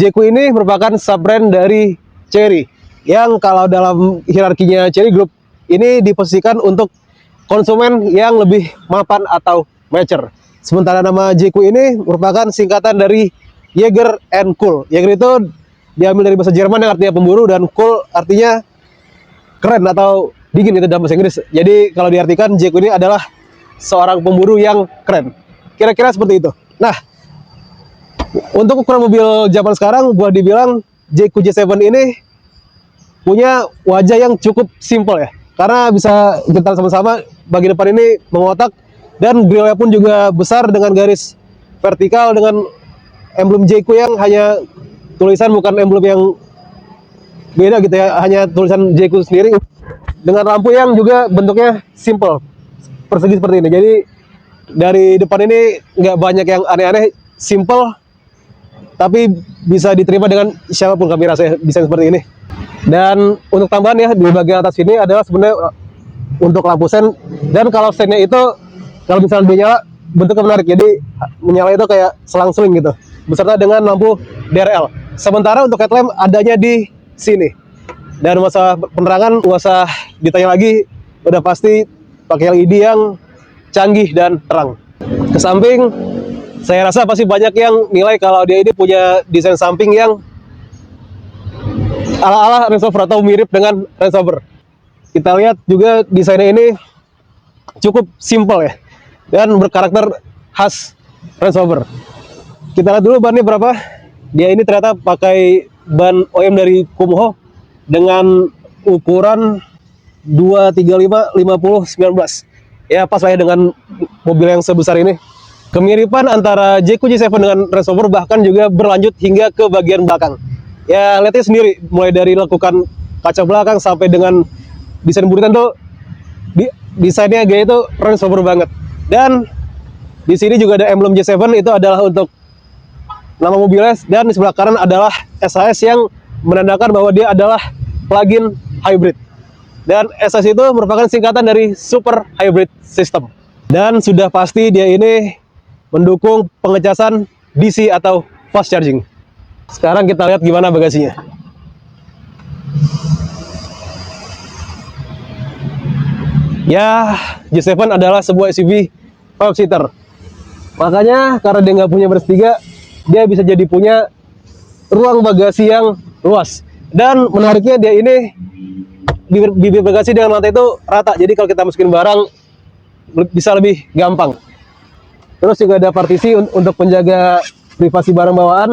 Jayco ini merupakan sub-brand dari Chery, yang kalau dalam hierarkinya Chery Group ini diposisikan untuk konsumen yang lebih mapan atau mature. Sementara nama Jayco ini merupakan singkatan dari Jaeger and Cool. Jaeger itu diambil dari bahasa Jerman yang artinya pemburu, dan cool artinya keren atau dingin itu dalam bahasa Inggris. Jadi kalau diartikan Jayco ini adalah seorang pemburu yang keren. Kira-kira seperti itu. Nah, untuk ukuran mobil zaman sekarang, gua dibilang Jayco J7 ini punya wajah yang cukup simpel ya. Karena bisa kita sama-sama bagian depan ini mengotak, dan grillnya pun juga besar dengan garis vertikal dengan emblem Jayco yang hanya tulisan, bukan emblem yang beda gitu ya, hanya tulisan Jayco sendiri, dengan lampu yang juga bentuknya simple, persegi seperti ini. Jadi dari depan ini nggak banyak yang aneh-aneh, simple, tapi bisa diterima dengan siapapun kami rasa bisa seperti ini. Dan untuk tambahan ya, di bagian atas ini adalah sebenarnya untuk lampu sen, dan kalau sennya itu kalau misalnya dia nyala bentuknya menarik, jadi menyala itu kayak selang-seling gitu, beserta dengan lampu DRL. Sementara untuk headlamp adanya di sini. Dan masalah penerangan nggak usah ditanya lagi, udah pasti pakai LED yang canggih dan terang. Ke samping, saya rasa pasti banyak yang nilai kalau dia ini punya desain samping yang ala-ala Range Rover atau mirip dengan Range Rover. Kita lihat juga desainnya ini cukup simpel ya, dan berkarakter khas Range Rover. Kita lihat dulu bannya berapa. Dia ini ternyata pakai ban OEM dari Kumho dengan ukuran 235 50 19. Ya pas lah ya dengan mobil yang sebesar ini. Kemiripan antara Jayco J7 dengan Range Rover bahkan juga berlanjut hingga ke bagian belakang. Ya lihatnya sendiri, mulai dari lekukan kaca belakang sampai dengan desain buritan tuh desainnya gaya itu Range Rover banget. Dan di sini juga ada emblem J7, itu adalah untuk nama mobilnya, dan di sebelah kanan adalah SHS yang menandakan bahwa dia adalah plug-in hybrid. Dan SHS itu merupakan singkatan dari Super Hybrid System. Dan sudah pasti dia ini mendukung pengecasan DC atau fast charging. Sekarang kita lihat gimana bagasinya. Ya, J7 adalah sebuah SUV 5-seater. Makanya karena dia nggak punya baris 3, dia bisa jadi punya ruang bagasi yang luas. Dan menariknya dia ini bibir bagasi dengan lantai itu rata. Jadi kalau kita masukin barang bisa lebih gampang. Terus juga ada partisi untuk menjaga privasi barang bawaan.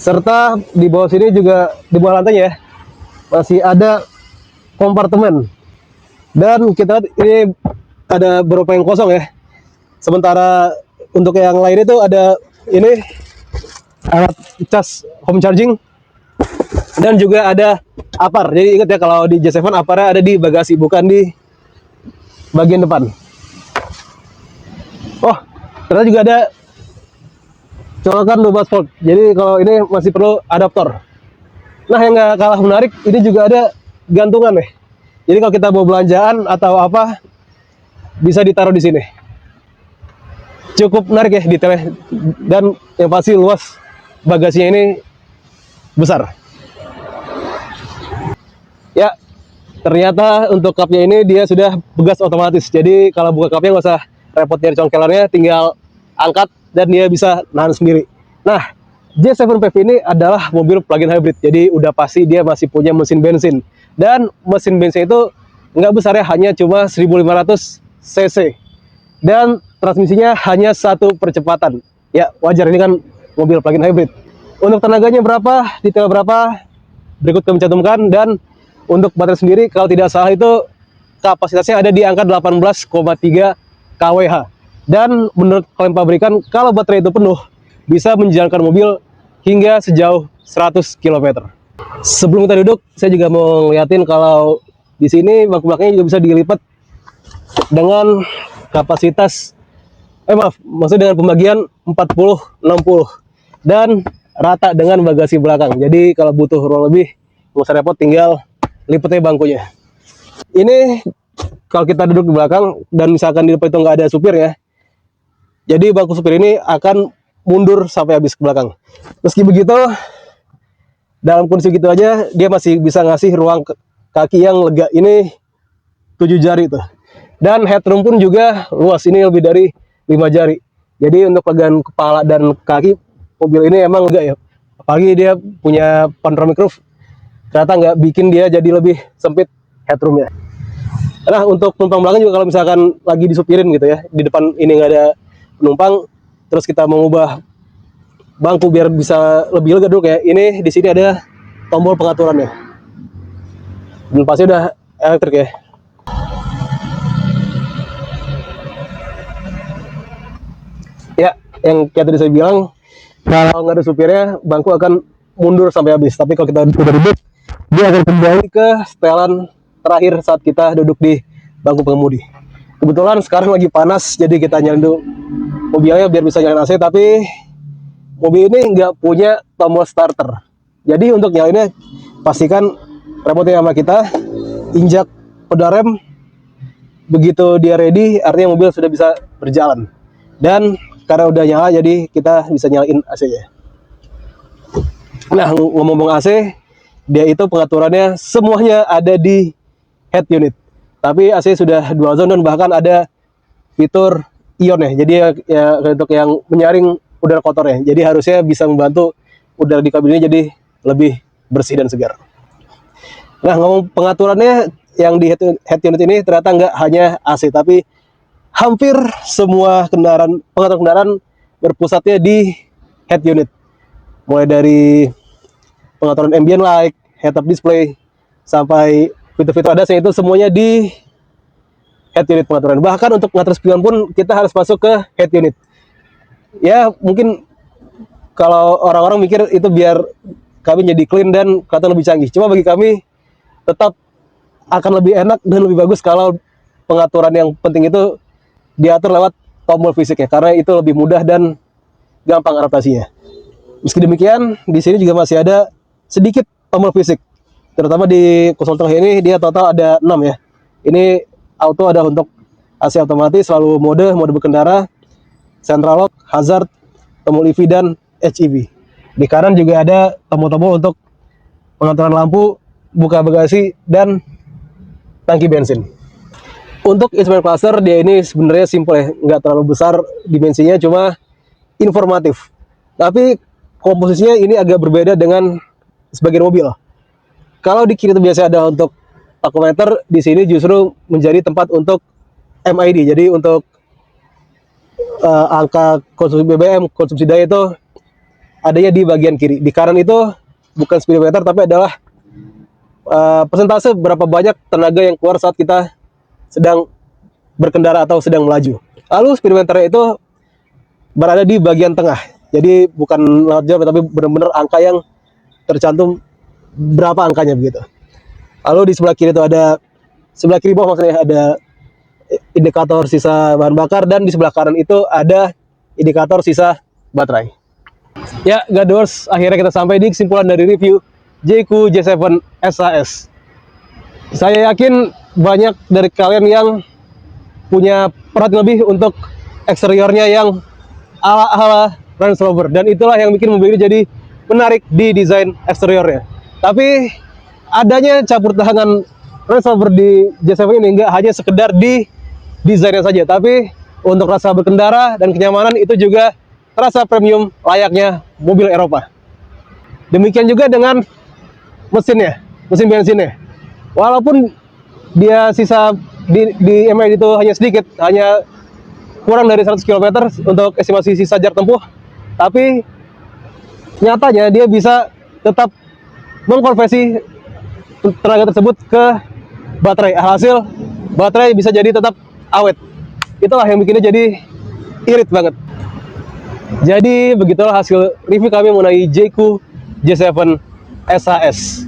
Serta di bawah sini juga, di bawah lantainya ya, masih ada kompartemen. Dan kita lihat ini ada beberapa yang kosong ya. Sementara untuk yang lain itu ada ini alat cas home charging, dan juga ada apar. Jadi ingat ya, kalau di J7 aparnya ada di bagasi, bukan di bagian depan. Oh, ternyata juga ada colokan 12 volt. Jadi kalau ini masih perlu adaptor. Nah, yang nggak kalah menarik, ini juga ada gantungan nih. Jadi kalau kita mau belanjaan atau apa, bisa ditaruh di sini. Cukup menarik ya detailnya, dan yang pasti luas, bagasinya ini besar. Ya, ternyata untuk cupnya ini dia sudah begas otomatis. Jadi kalau buka cupnya nggak usah repot dari congkelannya, tinggal angkat dan dia bisa nahan sendiri. Nah, J7 PV ini adalah mobil plug-in hybrid. Jadi udah pasti dia masih punya mesin bensin. Dan mesin bensin itu nggak besar ya, hanya cuma 1500 cc. Dan transmisinya hanya 1 percepatan. Ya, wajar, ini kan mobil plug-in hybrid. Untuk tenaganya berapa, detail berapa, berikut kami cantumkan. Dan untuk baterai sendiri, kalau tidak salah itu kapasitasnya ada di angka 18,3 kWh. Dan menurut klaim pabrikan, kalau baterai itu penuh, bisa menjalankan mobil hingga sejauh 100 km. Sebelum kita duduk, saya juga mau ngeliatin kalau di sini bak belakangnya juga bisa dilipat dengan kapasitas, maksudnya dengan pembagian 40-60 dan rata dengan bagasi belakang. Jadi kalau butuh ruang lebih, nggak usah repot, tinggal lipatnya bangkunya. Ini kalau kita duduk di belakang dan misalkan di depan itu nggak ada supir ya, jadi bangku supir ini akan mundur sampai habis ke belakang. Meski begitu, dalam kondisi gitu aja dia masih bisa ngasih ruang kaki yang lega. Ini 7 jari tuh. Dan headroom pun juga luas, ini lebih dari 5 jari. Jadi untuk pegangan kepala dan kaki mobil ini emang lega ya. Apalagi dia punya panoramic roof, ternyata nggak bikin dia jadi lebih sempit headroomnya. Nah untuk penumpang belakang juga kalau misalkan lagi disupirin gitu ya, di depan ini nggak ada penumpang, terus kita mengubah bangku biar bisa lebih lega dulu kayak ini, di sini ada tombol pengaturannya. Dan pasti udah elektrik ya. Ya, yang kayak tadi saya bilang, kalau nggak ada supirnya, bangku akan mundur sampai habis. Tapi kalau kita udah duduk, dia akan kembali ke setelan terakhir saat kita duduk di bangku pengemudi. Kebetulan sekarang lagi panas, jadi kita nyalain dulu mobilnya biar bisa nyalain AC. Tapi mobil ini nggak punya tombol starter. Jadi untuk nyalainnya, pastikan remote sama kita, injak pedal rem. Begitu dia ready, artinya mobil sudah bisa berjalan. Dan karena udah nyala, jadi kita bisa nyalain AC-nya. Nah, ngomong-ngomong AC, dia itu pengaturannya semuanya ada di head unit. Tapi AC sudah dual zone dan bahkan ada fitur ion ya. Jadi ya untuk yang menyaring udara kotornya. Jadi harusnya bisa membantu udara di kabin ini jadi lebih bersih dan segar. Nah, ngomong pengaturannya yang di head unit ini ternyata nggak hanya AC, tapi hampir semua pengaturan kendaraan berpusatnya di head unit. Mulai dari pengaturan ambient light, head-up display, sampai fitur-fitur ADAS itu semuanya di head unit pengaturan. Bahkan untuk ngatur spion pun kita harus masuk ke head unit. Ya mungkin kalau orang-orang mikir itu biar kami jadi clean dan kelihatan lebih canggih. Cuma bagi kami tetap akan lebih enak dan lebih bagus kalau pengaturan yang penting itu diatur lewat tombol fisiknya, karena itu lebih mudah dan gampang adaptasinya. Meski demikian, di sini juga masih ada sedikit tombol fisik, terutama di konsol tengah ini dia total ada 6 ya. Ini auto ada untuk AC otomatis, lalu mode berkendara, central lock, hazard, tombol EV dan HEV. Di kanan juga ada tombol-tombol untuk pengaturan lampu, buka bagasi, dan tangki bensin. Untuk instrument cluster dia ini sebenarnya simple ya, nggak terlalu besar dimensinya, cuma informatif. Tapi komposisinya ini agak berbeda dengan sebagian mobil. Kalau di kiri itu biasa ada untuk tachometer, di sini justru menjadi tempat untuk MID. Jadi untuk angka konsumsi BBM, konsumsi daya itu adanya di bagian kiri. Di kanan itu bukan speedometer, tapi adalah persentase berapa banyak tenaga yang keluar saat kita sedang berkendara atau sedang melaju. Lalu speedometer itu berada di bagian tengah. Jadi bukan lewat jam, tapi benar-benar angka yang tercantum berapa angkanya begitu. Lalu di sebelah kiri itu sebelah kiri bawah maksudnya ada indikator sisa bahan bakar, dan di sebelah kanan itu ada indikator sisa baterai. Ya, Gadors, akhirnya kita sampai di kesimpulan dari review Jayco J7 SAS. Saya yakin banyak dari kalian yang punya perhatian lebih untuk eksteriornya yang ala-ala Range Rover, dan itulah yang bikin mobil ini jadi menarik di desain eksteriornya. Tapi adanya campur tangan Range Rover di J7 ini nggak hanya sekedar di desainnya saja, tapi untuk rasa berkendara dan kenyamanan itu juga terasa premium layaknya mobil Eropa. Demikian juga dengan mesin bensinnya. Walaupun dia sisa di MID itu hanya sedikit, hanya kurang dari 100 km untuk estimasi sisa jarak tempuh, tapi nyatanya dia bisa tetap mengkonversi tenaga tersebut ke baterai. Alhasil baterai bisa jadi tetap awet. Itulah yang bikinnya jadi irit banget. Jadi begitulah hasil review kami mengenai Jayco J7 SAS.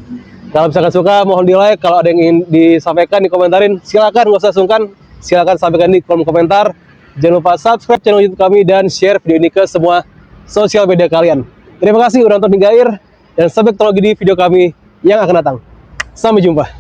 Kalau misalkan suka, mohon di like. Kalau ada yang ingin disampaikan, dikomentarin, silakan, nggak usah sungkan. Silakan sampaikan di kolom komentar. Jangan lupa subscribe channel YouTube kami dan share video ini ke semua sosial media kalian. Terima kasih udah nonton hingga akhir, dan sampai ketemu lagi di video kami yang akan datang. Sampai jumpa.